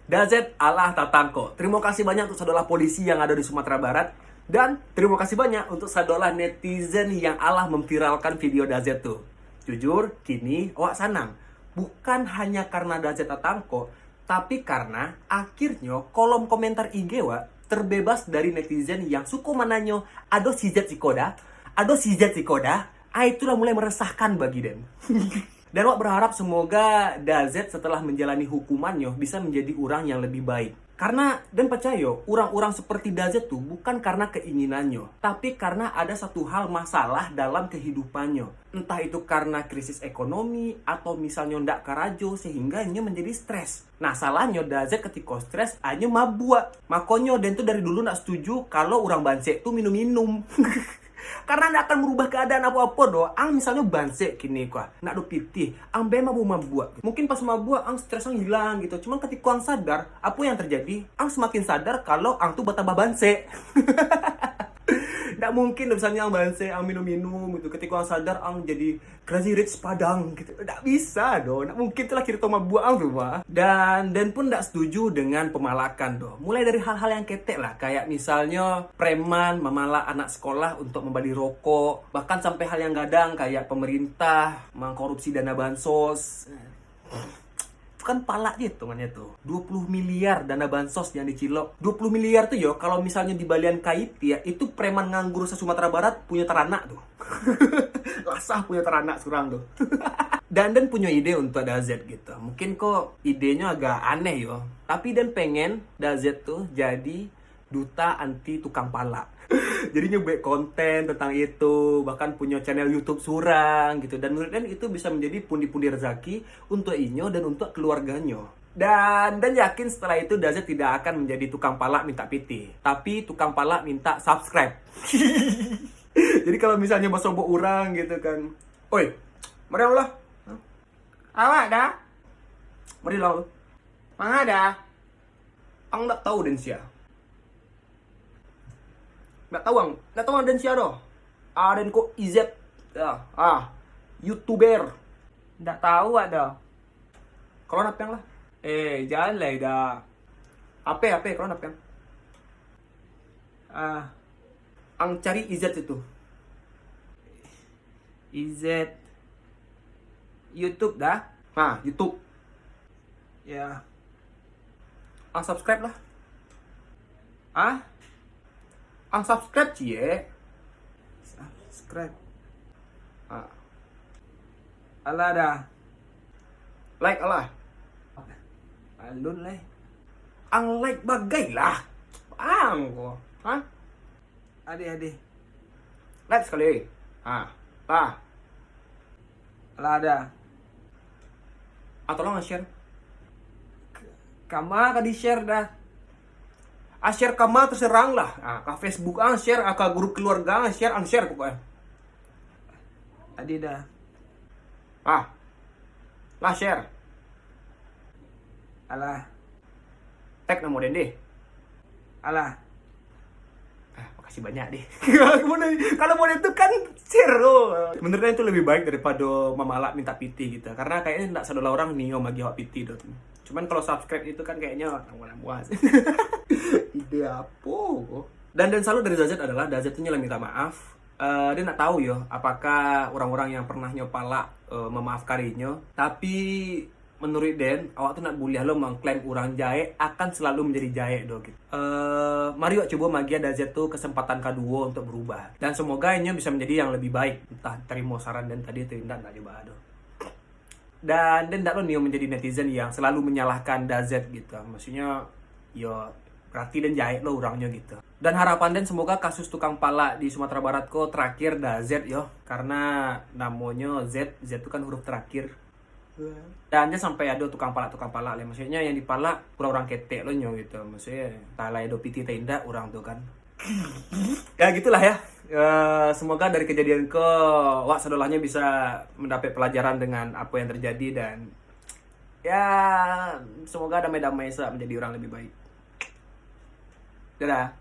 Dazet Allah Tatangko. Terima kasih banyak untuk saudara polisi yang ada di Sumatera Barat. Dan terima kasih banyak untuk saudara netizen yang Allah memviralkan video Dazet tuh. Jujur, kini awak sanang. Bukan hanya karena Dazet Tatangko, tapi karena akhirnya kolom komentar IG wak terbebas dari netizen yang suku mananyo ado si Z Sikoda, ado si Z Sikoda. Itulah mulai meresahkan bagi Den. Dan wak berharap semoga Dazet setelah menjalani hukumannya bisa menjadi orang yang lebih baik. Karena dan percaya orang-orang seperti Dazet tuh bukan karena keinginannya, tapi karena ada satu hal masalah dalam kehidupannya. Entah itu karena krisis ekonomi atau misalnya ndak karajo sehingga nya menjadi stres. Nah salahnya Dazet ketika stres hanya mabuk. Makanya Dan tuh dari dulu ndak setuju kalau orang Bansek tuh minum-minum. Karena nggak akan merubah keadaan apa-apa doh. Ang misalnya bansek kini kok, nak do pitih, ang be mabuk. Mungkin pas mabuk, ang stres ang hilang gitu. Cuman ketika ang sadar, apa yang terjadi? Ang semakin sadar kalau ang tuh bertambah bansek. Nggak mungkin misalnya ang banse, ang minum-minum gitu. Ketika ang sadar, ang jadi crazy rich Padang gitu. Nggak bisa dong. Nggak mungkin telah kira toma buang tuh mah. Dan pun nggak setuju dengan pemalakan dong. Mulai dari hal-hal yang ketek lah. Kayak misalnya preman memalak anak sekolah untuk membeli rokok. Bahkan sampai hal yang gadang kayak pemerintah mengkorupsi dana bansos. Kan palak dia hitungannya tuh 20 miliar dana bansos yang dicilok. 20 miliar tuh yo kalau misalnya di balian kait ya itu preman nganggur se Sumatera Barat punya teranak tuh. Lasah punya teranak surang tuh. Dan punya ide untuk Dazet gitu. Mungkin kok idenya agak aneh yo, tapi Dan pengen Dazet tuh jadi duta anti tukang palak. Jadi nyoba konten tentang itu, bahkan punya channel YouTube surang gitu. Dan menurut Dan itu bisa menjadi pundi-pundi rezeki untuk Inyo dan untuk keluarganya. Dan yakin setelah itu Dazet tidak akan menjadi tukang palak minta piti, tapi tukang palak minta subscribe. Jadi kalau misalnya mau sobo orang gitu kan, oi, mari Allah, awak dah, mari lah, mana dah, ang tak tahu Den sia. Nggak tahu ang Dan siapa doh. Dan kok IZ ya, YouTuber. Nggak tahu ada. Kalau nap yang lah. Jangan lah dah. Apa kalau nap yang. Ang cari IZ itu. IZ YouTube dah. YouTube. Ya. Ang subscribe lah. Ah? Ang subscribe cie. Subscribe. Ah. Alah dah. Like Allah. Alun lah. Ang like bagai lah. Ang ko. Ade. Like sekali. Lah. Alah dah. Tolong share. Kama ka di-share dah. Share kama terserang lah. Ke Facebook share, ke grup keluarga share, share pokoknya. Ade dah. Lah share. Alah. Tag nama Dende. Alah. Makasih banyak deh. Kalau mau itu kan share loh. Menurutnya itu lebih baik daripada memalak minta piti gitu. Karena kayaknya enggak salah orang nih bagi hak piti dot. Cuman kalau subscribe itu kan kayaknya muas. Ide apa? Dan selalu dari Dazet adalah Dazet itu minta maaf. Dia nggak tahu yo apakah orang-orang yang pernah nyopalak memaafkaninya. Tapi menurut Den, awak tuh nak boleh lo mengklaim orang jahe akan selalu menjadi jahe do gitu. Mari yuk coba magia Dazet tuh kesempatan kedua untuk berubah. Dan semoga ini bisa menjadi yang lebih baik. Entah terima saran Dan tadi atau tidak coba do. Dan tidak lo nih menjadi netizen yang selalu menyalahkan Dazet gitu. Maksudnya yo berarti Dan jahit lo orangnya gitu. Dan harapan Dan semoga kasus tukang palak di Sumatera Barat kok terakhir Z yo. Karena namanya Z itu kan huruf terakhir. Dan sampai ada tukang palak lah. Maksudnya yang dipalak pura orang ketek lo nyo gitu. Maksudnya talai do piti tindak orang tuh kan. Ya gitulah ya. Semoga dari kejadian ke wak sadolahnya bisa mendapat pelajaran dengan apa yang terjadi. Dan ya semoga damai-damai menjadi orang lebih baik. Dadah.